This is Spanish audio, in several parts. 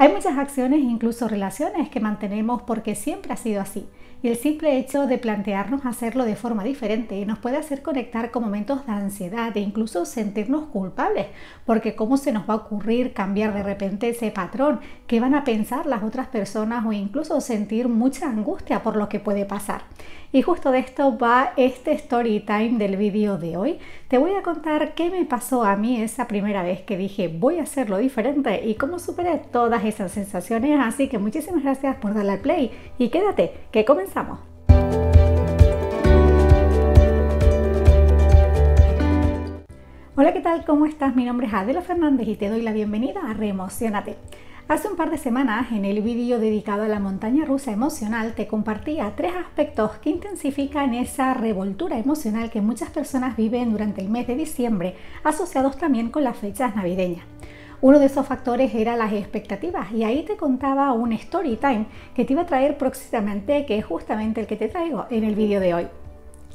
Hay muchas acciones e incluso relaciones que mantenemos porque siempre ha sido así. Y el simple hecho de plantearnos hacerlo de forma diferente nos puede hacer conectar con momentos de ansiedad e incluso sentirnos culpables, porque ¿cómo se nos va a ocurrir cambiar de repente ese patrón? ¿Qué van a pensar las otras personas? O incluso sentir mucha angustia por lo que puede pasar. Y justo de esto va este story time del vídeo de hoy. Te voy a contar qué me pasó a mí esa primera vez que dije voy a hacerlo diferente y cómo superé todas esas sensaciones. Así que muchísimas gracias por darle al play y quédate, que comenzamos. Hola, ¿qué tal? ¿Cómo estás? Mi nombre es Adela Fernández y te doy la bienvenida a Reemociónate. Hace un par de semanas, en el vídeo dedicado a la montaña rusa emocional, te compartía 3 aspectos que intensifican esa revoltura emocional que muchas personas viven durante el mes de diciembre, asociados también con las fechas navideñas. Uno de esos factores era las expectativas, y ahí te contaba un story time que te iba a traer próximamente, que es justamente el que te traigo en el vídeo de hoy.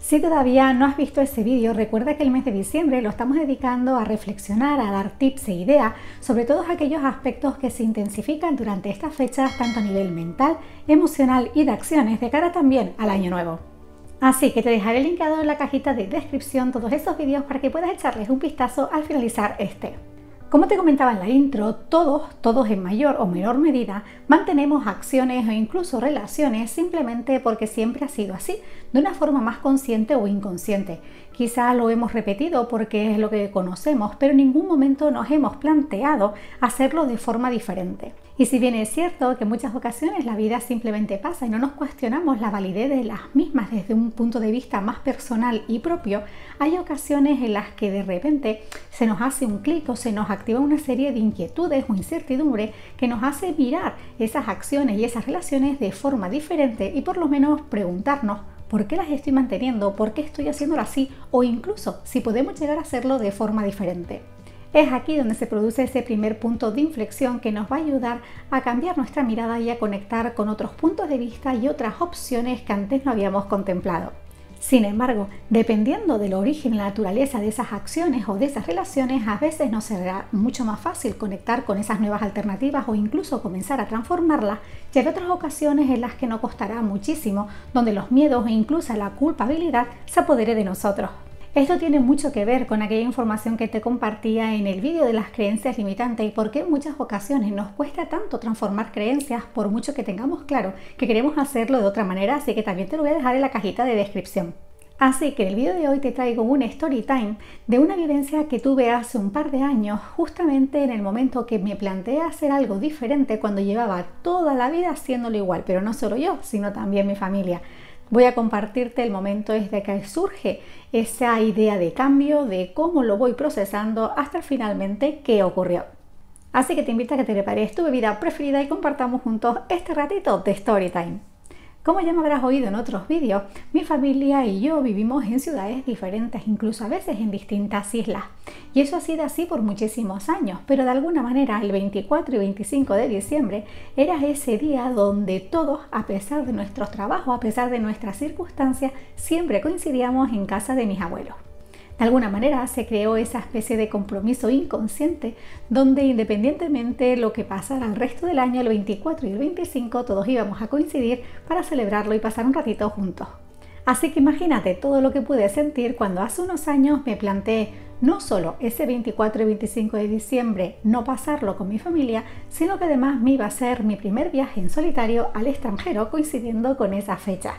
Si todavía no has visto ese vídeo, recuerda que el mes de diciembre lo estamos dedicando a reflexionar, a dar tips e ideas sobre todos aquellos aspectos que se intensifican durante estas fechas, tanto a nivel mental, emocional y de acciones de cara también al año nuevo. Así que te dejaré linkado en la cajita de descripción todos esos vídeos para que puedas echarles un vistazo al finalizar este. Como te comentaba en la intro, todos en mayor o menor medida mantenemos acciones o incluso relaciones simplemente porque siempre ha sido así, de una forma más consciente o inconsciente. Quizá lo hemos repetido porque es lo que conocemos, pero en ningún momento nos hemos planteado hacerlo de forma diferente. Y si bien es cierto que en muchas ocasiones la vida simplemente pasa y no nos cuestionamos la validez de las mismas desde un punto de vista más personal y propio, hay ocasiones en las que de repente se nos hace un clic o se nos activa una serie de inquietudes o incertidumbre que nos hace mirar esas acciones y esas relaciones de forma diferente y por lo menos preguntarnos ¿por qué las estoy manteniendo? ¿Por qué estoy haciéndolo así? O incluso si podemos llegar a hacerlo de forma diferente. Es aquí donde se produce ese primer punto de inflexión que nos va a ayudar a cambiar nuestra mirada y a conectar con otros puntos de vista y otras opciones que antes no habíamos contemplado. Sin embargo, dependiendo del origen y la naturaleza de esas acciones o de esas relaciones, a veces nos será mucho más fácil conectar con esas nuevas alternativas o incluso comenzar a transformarlas, y hay otras ocasiones en las que nos costará muchísimo, donde los miedos e incluso la culpabilidad se apodere de nosotros. Esto tiene mucho que ver con aquella información que te compartía en el vídeo de las creencias limitantes y por qué en muchas ocasiones nos cuesta tanto transformar creencias por mucho que tengamos claro que queremos hacerlo de otra manera, así que también te lo voy a dejar en la cajita de descripción. Así que en el vídeo de hoy te traigo un story time de una vivencia que tuve hace un par de años, justamente en el momento que me planteé hacer algo diferente cuando llevaba toda la vida haciéndolo igual, pero no solo yo, sino también mi familia. Voy a compartirte el momento desde que surge esa idea de cambio, de cómo lo voy procesando hasta finalmente qué ocurrió. Así que te invito a que te prepares tu bebida preferida y compartamos juntos este ratito de Storytime. Como ya me habrás oído en otros vídeos, mi familia y yo vivimos en ciudades diferentes, incluso a veces en distintas islas. Y eso ha sido así por muchísimos años, pero de alguna manera el 24 y 25 de diciembre era ese día donde todos, a pesar de nuestros trabajos, a pesar de nuestras circunstancias, siempre coincidíamos en casa de mis abuelos. De alguna manera se creó esa especie de compromiso inconsciente donde independientemente de lo que pasara el resto del año, el 24 y el 25, todos íbamos a coincidir para celebrarlo y pasar un ratito juntos. Así que imagínate todo lo que pude sentir cuando hace unos años me planteé no solo ese 24 y 25 de diciembre no pasarlo con mi familia, sino que además me iba a hacer mi primer viaje en solitario al extranjero coincidiendo con esa fecha.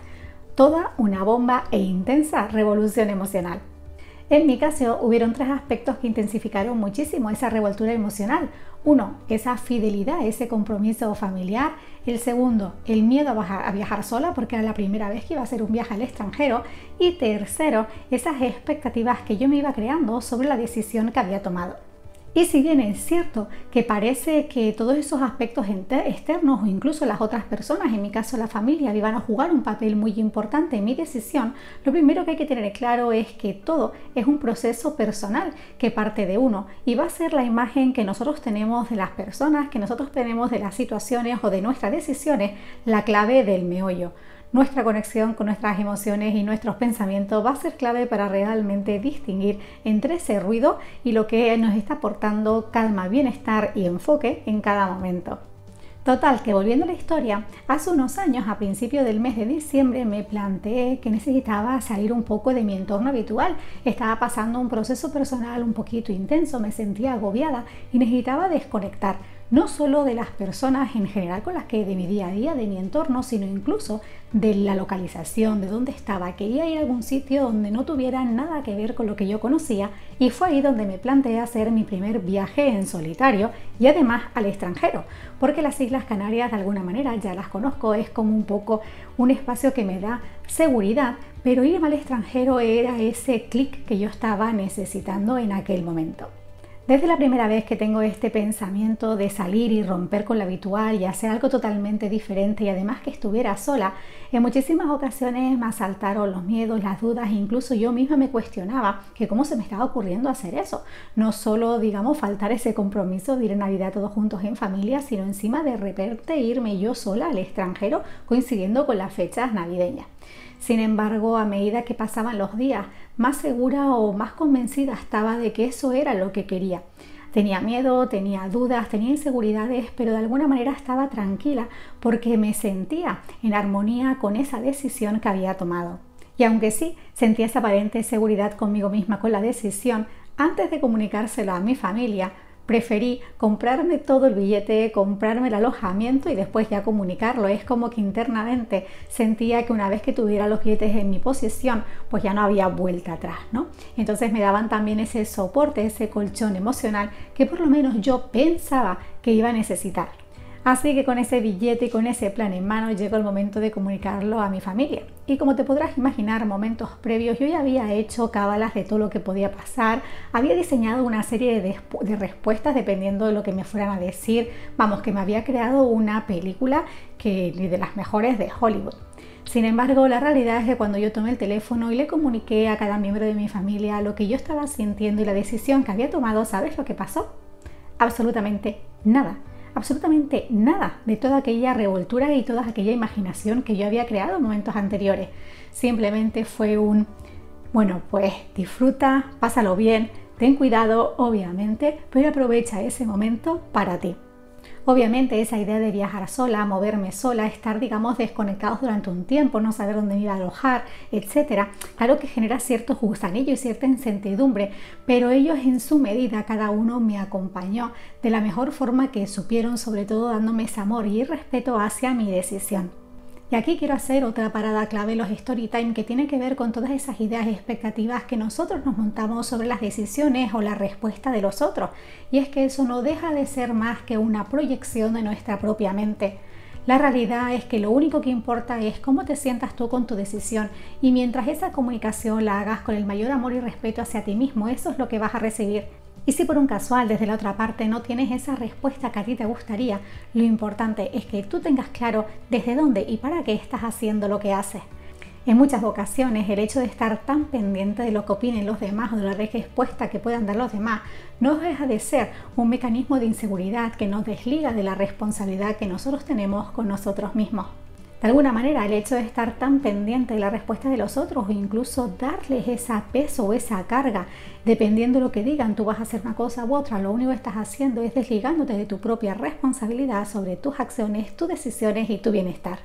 Toda una bomba e intensa revolución emocional. En mi caso, hubieron 3 aspectos que intensificaron muchísimo esa revoltura emocional. Uno, esa fidelidad, ese compromiso familiar. El segundo, el miedo a viajar sola porque era la primera vez que iba a hacer un viaje al extranjero. Y tercero, esas expectativas que yo me iba creando sobre la decisión que había tomado. Y si bien es cierto que parece que todos esos aspectos externos o incluso las otras personas, en mi caso la familia, iban a jugar un papel muy importante en mi decisión, lo primero que hay que tener claro es que todo es un proceso personal que parte de uno y va a ser la imagen que nosotros tenemos de las personas, que nosotros tenemos de las situaciones o de nuestras decisiones, la clave del meollo. Nuestra conexión con nuestras emociones y nuestros pensamientos va a ser clave para realmente distinguir entre ese ruido y lo que nos está aportando calma, bienestar y enfoque en cada momento. Total, que volviendo a la historia, hace unos años, a principios del mes de diciembre, me planteé que necesitaba salir un poco de mi entorno habitual. Estaba pasando un proceso personal un poquito intenso, me sentía agobiada y necesitaba desconectar, no solo de las personas en general con las que de mi día a día, de mi entorno, sino incluso de la localización, de dónde estaba. Quería ir a algún sitio donde no tuviera nada que ver con lo que yo conocía y fue ahí donde me planteé hacer mi primer viaje en solitario y además al extranjero, porque las Islas Canarias de alguna manera ya las conozco, es como un poco un espacio que me da seguridad, pero irme al extranjero era ese clic que yo estaba necesitando en aquel momento. Desde la primera vez que tengo este pensamiento de salir y romper con lo habitual y hacer algo totalmente diferente y además que estuviera sola, en muchísimas ocasiones me asaltaron los miedos, las dudas e incluso yo misma me cuestionaba que cómo se me estaba ocurriendo hacer eso. No solo, digamos, faltar ese compromiso de ir a Navidad todos juntos en familia, sino encima de repente irme yo sola al extranjero coincidiendo con las fechas navideñas. Sin embargo, a medida que pasaban los días, más segura o más convencida estaba de que eso era lo que quería. Tenía miedo, tenía dudas, tenía inseguridades, pero de alguna manera estaba tranquila porque me sentía en armonía con esa decisión que había tomado. Y aunque sí sentía esa aparente seguridad conmigo misma con la decisión, antes de comunicárselo a mi familia, preferí comprarme todo el billete, comprarme el alojamiento y después ya comunicarlo. Es como que internamente sentía que una vez que tuviera los billetes en mi posesión, pues ya no había vuelta atrás, ¿no? Entonces me daban también ese soporte, ese colchón emocional que por lo menos yo pensaba que iba a necesitar. Así que con ese billete y con ese plan en mano llegó el momento de comunicarlo a mi familia. Y como te podrás imaginar, momentos previos yo ya había hecho cábalas de todo lo que podía pasar, había diseñado una serie de respuestas dependiendo de lo que me fueran a decir. Vamos, que me había creado una película de las mejores de Hollywood. Sin embargo, la realidad es que cuando yo tomé el teléfono y le comuniqué a cada miembro de mi familia lo que yo estaba sintiendo y la decisión que había tomado, ¿sabes lo que pasó? Absolutamente nada. Absolutamente nada de toda aquella revoltura y toda aquella imaginación que yo había creado en momentos anteriores. Simplemente fue bueno, pues disfruta, pásalo bien, ten cuidado, obviamente, pero aprovecha ese momento para ti. Obviamente esa idea de viajar sola, moverme sola, estar, digamos, desconectados durante un tiempo, no saber dónde me iba a alojar, etcétera, claro que genera cierto gusanillo y cierta incertidumbre, pero ellos en su medida, cada uno me acompañó de la mejor forma que supieron, sobre todo dándome ese amor y respeto hacia mi decisión. Y aquí quiero hacer otra parada clave en los Storytime que tiene que ver con todas esas ideas y expectativas que nosotros nos montamos sobre las decisiones o la respuesta de los otros. Y es que eso no deja de ser más que una proyección de nuestra propia mente. La realidad es que lo único que importa es cómo te sientas tú con tu decisión y mientras esa comunicación la hagas con el mayor amor y respeto hacia ti mismo, eso es lo que vas a recibir. Y si por un casual desde la otra parte no tienes esa respuesta que a ti te gustaría, lo importante es que tú tengas claro desde dónde y para qué estás haciendo lo que haces. En muchas ocasiones el hecho de estar tan pendiente de lo que opinen los demás o de la respuesta que puedan dar los demás no deja de ser un mecanismo de inseguridad que nos desliga de la responsabilidad que nosotros tenemos con nosotros mismos. De alguna manera, el hecho de estar tan pendiente de la respuesta de los otros o incluso darles ese peso o esa carga, dependiendo de lo que digan, tú vas a hacer una cosa u otra, lo único que estás haciendo es desligándote de tu propia responsabilidad sobre tus acciones, tus decisiones y tu bienestar.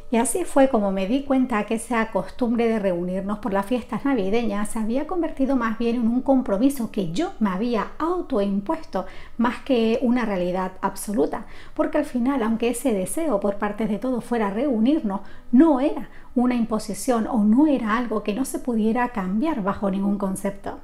Y así fue como me di cuenta que esa costumbre de reunirnos por las fiestas navideñas se había convertido más bien en un compromiso que yo me había autoimpuesto más que una realidad absoluta. Porque al final, aunque ese deseo por parte de todos fuera reunirnos, no era una imposición o no era algo que no se pudiera cambiar bajo ningún concepto.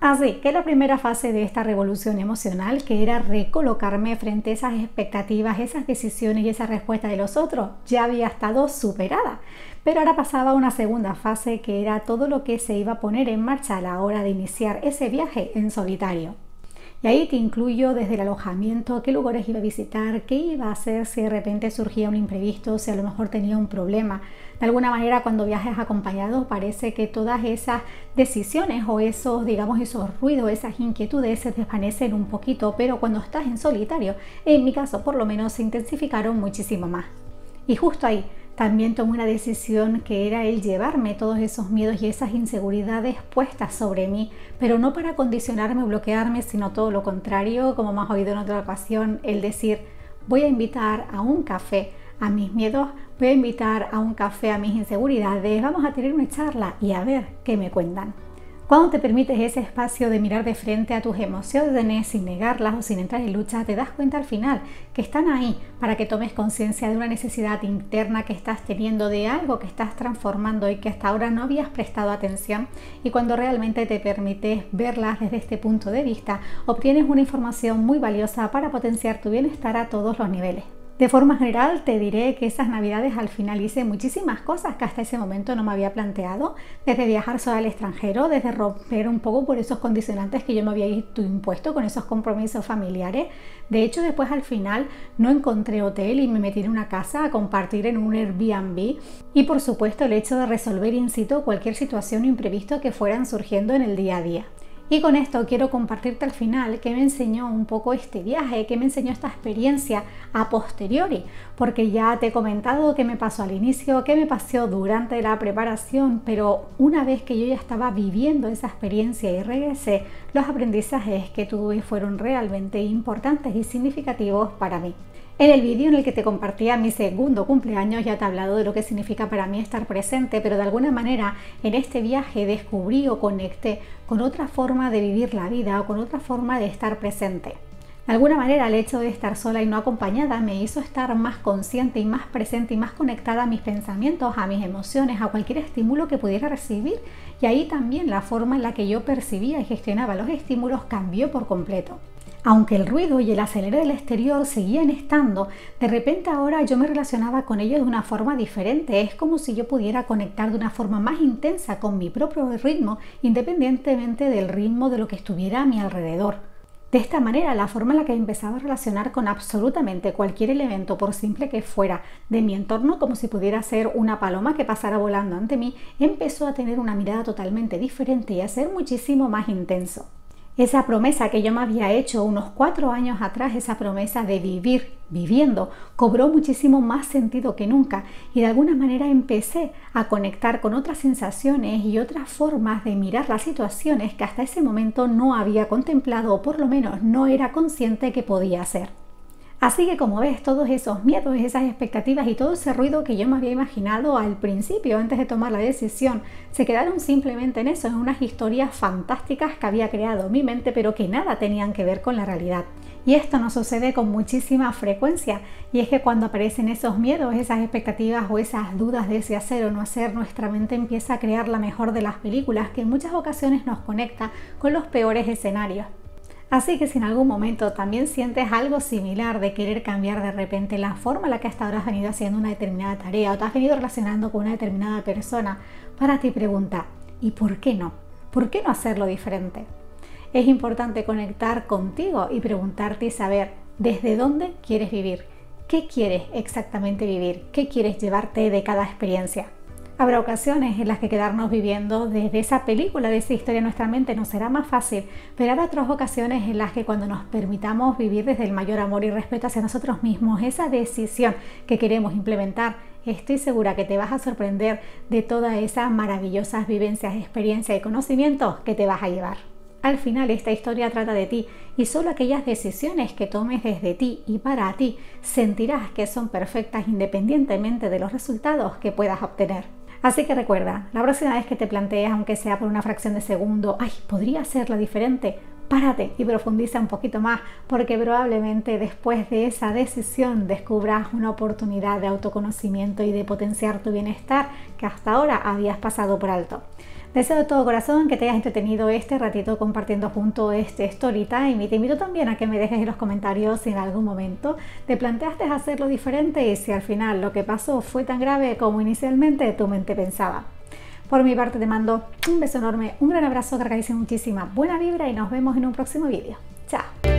Así que la primera fase de esta revolución emocional, que era recolocarme frente a esas expectativas, esas decisiones y esa respuesta de los otros, ya había estado superada. Pero ahora pasaba a una segunda fase, que era todo lo que se iba a poner en marcha a la hora de iniciar ese viaje en solitario. Y ahí te incluyo desde el alojamiento, qué lugares iba a visitar, qué iba a hacer si de repente surgía un imprevisto, si a lo mejor tenía un problema. De alguna manera, cuando viajes acompañado, parece que todas esas decisiones o esos ruidos, esas inquietudes se desvanecen un poquito, pero cuando estás en solitario, en mi caso por lo menos, se intensificaron muchísimo más. Y justo ahí también tomé una decisión que era el llevarme todos esos miedos y esas inseguridades puestas sobre mí, pero no para condicionarme o bloquearme, sino todo lo contrario, como me has oído en otra ocasión, el decir, voy a invitar a un café a mis miedos, voy a invitar a un café a mis inseguridades, vamos a tener una charla y a ver qué me cuentan. Cuando te permites ese espacio de mirar de frente a tus emociones sin negarlas o sin entrar en lucha, te das cuenta al final que están ahí para que tomes conciencia de una necesidad interna que estás teniendo, de algo que estás transformando y que hasta ahora no habías prestado atención, y cuando realmente te permites verlas desde este punto de vista, obtienes una información muy valiosa para potenciar tu bienestar a todos los niveles. De forma general te diré que esas navidades al final hice muchísimas cosas que hasta ese momento no me había planteado, desde viajar sola al extranjero, desde romper un poco por esos condicionantes que yo me había impuesto con esos compromisos familiares. De hecho, después al final no encontré hotel y me metí en una casa a compartir en un Airbnb, y por supuesto el hecho de resolver in situ cualquier situación o imprevisto que fueran surgiendo en el día a día. Y con esto quiero compartirte al final qué me enseñó un poco este viaje, qué me enseñó esta experiencia a posteriori, porque ya te he comentado qué me pasó al inicio, qué me pasó durante la preparación, pero una vez que yo ya estaba viviendo esa experiencia y regresé, los aprendizajes que tuve fueron realmente importantes y significativos para mí. En el vídeo en el que te compartía mi segundo cumpleaños ya te he hablado de lo que significa para mí estar presente, pero de alguna manera en este viaje descubrí o conecté con otra forma de vivir la vida o con otra forma de estar presente. De alguna manera el hecho de estar sola y no acompañada me hizo estar más consciente y más presente y más conectada a mis pensamientos, a mis emociones, a cualquier estímulo que pudiera recibir, y ahí también la forma en la que yo percibía y gestionaba los estímulos cambió por completo. Aunque el ruido y el acelere del exterior seguían estando, de repente ahora yo me relacionaba con ellos de una forma diferente. Es como si yo pudiera conectar de una forma más intensa con mi propio ritmo, independientemente del ritmo de lo que estuviera a mi alrededor. De esta manera, la forma en la que empezaba a relacionar con absolutamente cualquier elemento, por simple que fuera, de mi entorno, como si pudiera ser una paloma que pasara volando ante mí, empezó a tener una mirada totalmente diferente y a ser muchísimo más intenso. Esa promesa que yo me había hecho unos 4 años atrás, esa promesa de vivir viviendo, cobró muchísimo más sentido que nunca, y de alguna manera empecé a conectar con otras sensaciones y otras formas de mirar las situaciones que hasta ese momento no había contemplado, o por lo menos no era consciente que podía hacer. Así que, como ves, todos esos miedos, esas expectativas y todo ese ruido que yo me había imaginado al principio, antes de tomar la decisión, se quedaron simplemente en eso, en unas historias fantásticas que había creado mi mente, pero que nada tenían que ver con la realidad. Y esto nos sucede con muchísima frecuencia, y es que cuando aparecen esos miedos, esas expectativas o esas dudas de si hacer o no hacer, nuestra mente empieza a crear la mejor de las películas, que en muchas ocasiones nos conecta con los peores escenarios. Así que si en algún momento también sientes algo similar de querer cambiar de repente la forma en la que hasta ahora has venido haciendo una determinada tarea o te has venido relacionando con una determinada persona, para ti pregunta, ¿y por qué no? ¿Por qué no hacerlo diferente? Es importante conectar contigo y preguntarte y saber desde dónde quieres vivir, qué quieres exactamente vivir, qué quieres llevarte de cada experiencia. Habrá ocasiones en las que quedarnos viviendo desde esa película, de esa historia en nuestra mente nos será más fácil, pero habrá otras ocasiones en las que cuando nos permitamos vivir desde el mayor amor y respeto hacia nosotros mismos, esa decisión que queremos implementar, estoy segura que te vas a sorprender de todas esas maravillosas vivencias, experiencias y conocimientos que te vas a llevar. Al final esta historia trata de ti, y solo aquellas decisiones que tomes desde ti y para ti sentirás que son perfectas independientemente de los resultados que puedas obtener. Así que recuerda, la próxima vez que te plantees, aunque sea por una fracción de segundo, ¡ay, podría hacerlo diferente!, párate y profundiza un poquito más, porque probablemente después de esa decisión descubras una oportunidad de autoconocimiento y de potenciar tu bienestar que hasta ahora habías pasado por alto. Deseo de todo corazón que te hayas entretenido este ratito compartiendo junto este story time, y te invito también a que me dejes en los comentarios si en algún momento te planteaste hacerlo diferente y si al final lo que pasó fue tan grave como inicialmente tu mente pensaba. Por mi parte te mando un beso enorme, un gran abrazo cargadísimo, muchísima buena vibra, y nos vemos en un próximo vídeo. ¡Chao!